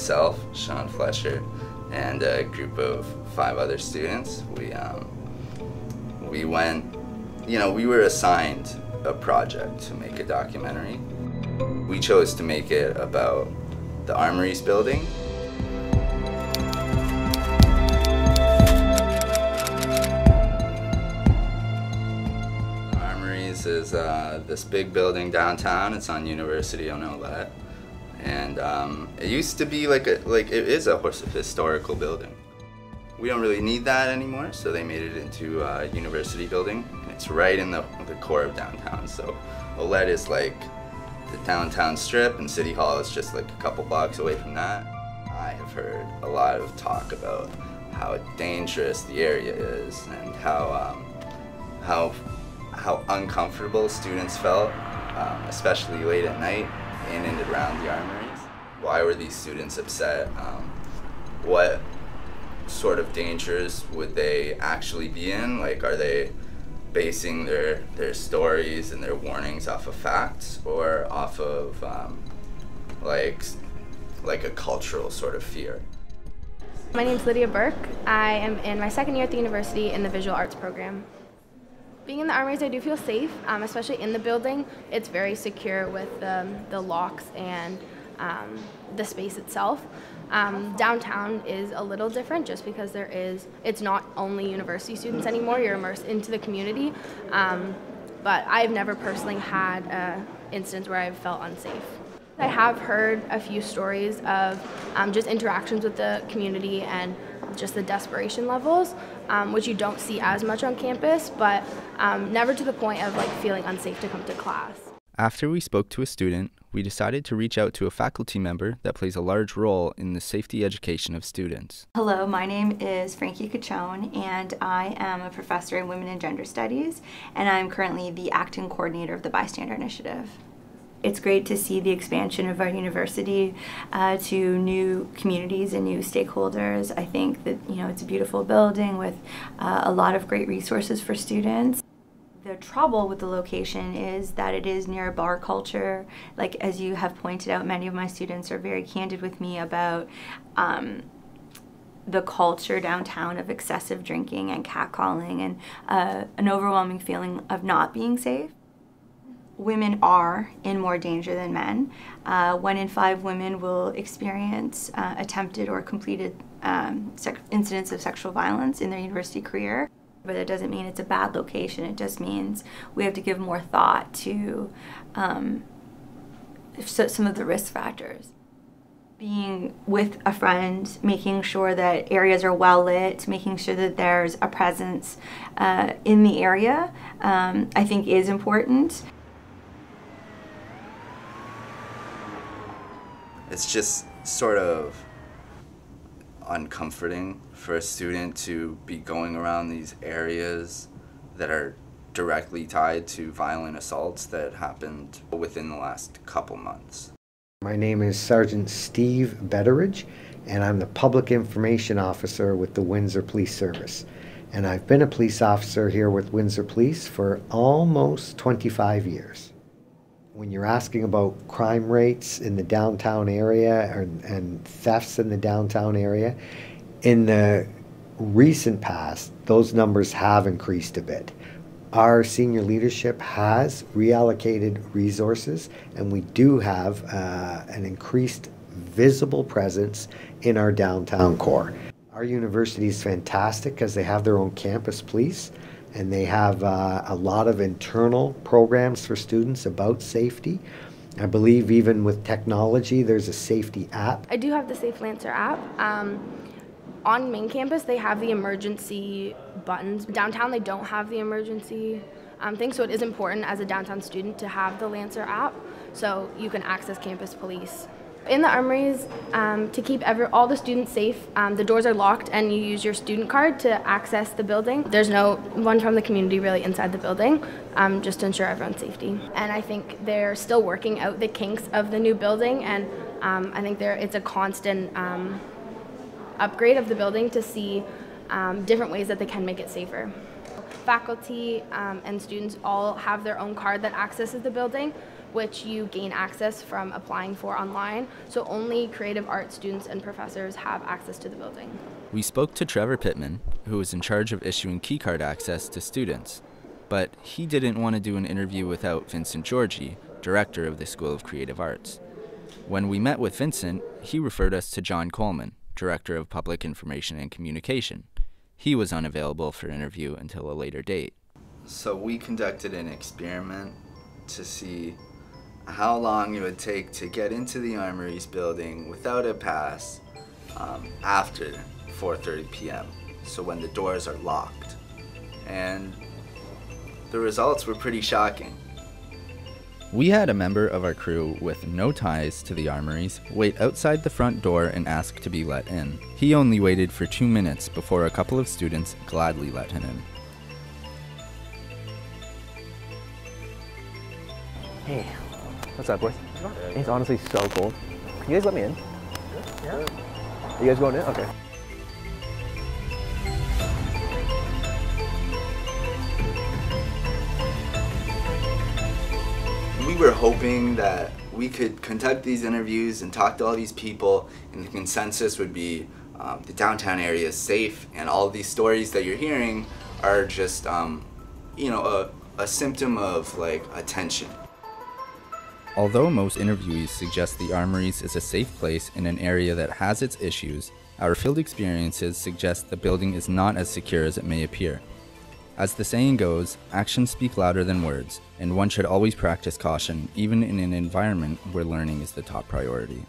myself, Sean Fletcher, and a group of 5 other students. We went, we were assigned a project to make a documentary. We chose to make it about the Armories building. Armories is this big building downtown. It's on University of Nolet. And it used to be it is a historical building. We don't really need that anymore, so they made it into a university building. It's right in the core of downtown. So Nolet is like the downtown strip, and City Hall is just like a couple blocks away from that. I have heard a lot of talk about how dangerous the area is and how uncomfortable students felt, especially late at night in and around the Armories. Why were these students upset? What sort of dangers would they actually be in? Like, are they basing their stories and their warnings off of facts or off of like a cultural sort of fear? My name's Lydia Burke. I am in my 2nd year at the university in the visual arts program. Being in the Armories, I do feel safe, especially in the building. It's very secure with the locks and the space itself. Downtown is a little different just because it's not only university students anymore, you're immersed into the community. But I've never personally had an instance where I've felt unsafe. I have heard a few stories of just interactions with the community and just the desperation levels, which you don't see as much on campus, but never to the point of feeling unsafe to come to class. After we spoke to a student, we decided to reach out to a faculty member that plays a large role in the safety education of students. Hello, my name is Frankie Cachone, and I am a professor in Women and Gender Studies, and I'm currently the acting coordinator of the Bystander Initiative. It's great to see the expansion of our university to new communities and new stakeholders. I think that it's a beautiful building with a lot of great resources for students. The trouble with the location is that it is near a bar culture. Like, as you have pointed out, many of my students are very candid with me about the culture downtown of excessive drinking and catcalling and an overwhelming feeling of not being safe. Women are in more danger than men. 1 in 5 women will experience attempted or completed incidents of sexual violence in their university career. But it doesn't mean it's a bad location. It just means we have to give more thought to some of the risk factors. Being with a friend, making sure that areas are well lit, making sure that there's a presence in the area, I think is important. It's just sort of uncomforting for a student to be going around these areas that are directly tied to violent assaults that happened within the last couple months. My name is Sergeant Steve Betteridge, and I'm the Public Information Officer with the Windsor Police Service. And I've been a police officer here with Windsor Police for almost 25 years. When you're asking about crime rates in the downtown area and thefts in the downtown area, in the recent past, those numbers have increased a bit. Our senior leadership has reallocated resources, and we do have an increased visible presence in our downtown core. Our university is fantastic because they have their own campus police, and they have a lot of internal programs for students about safety. I believe even with technology, there's a safety app. I do have the Safe Lancer app. On main campus, they have the emergency buttons. Downtown, they don't have the emergency thing, so it is important as a downtown student to have the Lancer app so you can access campus police. In the Armories, to keep all the students safe, the doors are locked and you use your student card to access the building. There's no one from the community really inside the building, just to ensure everyone's safety. And I think they're still working out the kinks of the new building, and I think it's a constant upgrade of the building to see different ways that they can make it safer. Faculty and students all have their own card that accesses the building, which you gain access from applying for online. So only creative arts students and professors have access to the building. We spoke to Trevor Pittman, who was in charge of issuing keycard access to students. But he didn't want to do an interview without Vincent Georgi, director of the School of Creative Arts. When we met with Vincent, he referred us to John Coleman, director of Public Information and Communication. He was unavailable for interview until a later date. So we conducted an experiment to see how long it would take to get into the Armories building without a pass after 4:30 p.m. So when the doors are locked. And the results were pretty shocking. We had a member of our crew with no ties to the Armories wait outside the front door and ask to be let in. He only waited for 2 minutes before a couple of students gladly let him in. Hey, what's up, boys? It's honestly so cold. Can you guys let me in? Yeah. Are you guys going in? Okay. We were hoping that we could conduct these interviews and talk to all these people, and the consensus would be the downtown area is safe, and all these stories that you're hearing are just, a symptom of like attention. Although most interviewees suggest the Armories is a safe place in an area that has its issues, our field experiences suggest the building is not as secure as it may appear. As the saying goes, actions speak louder than words, and one should always practice caution even in an environment where learning is the top priority.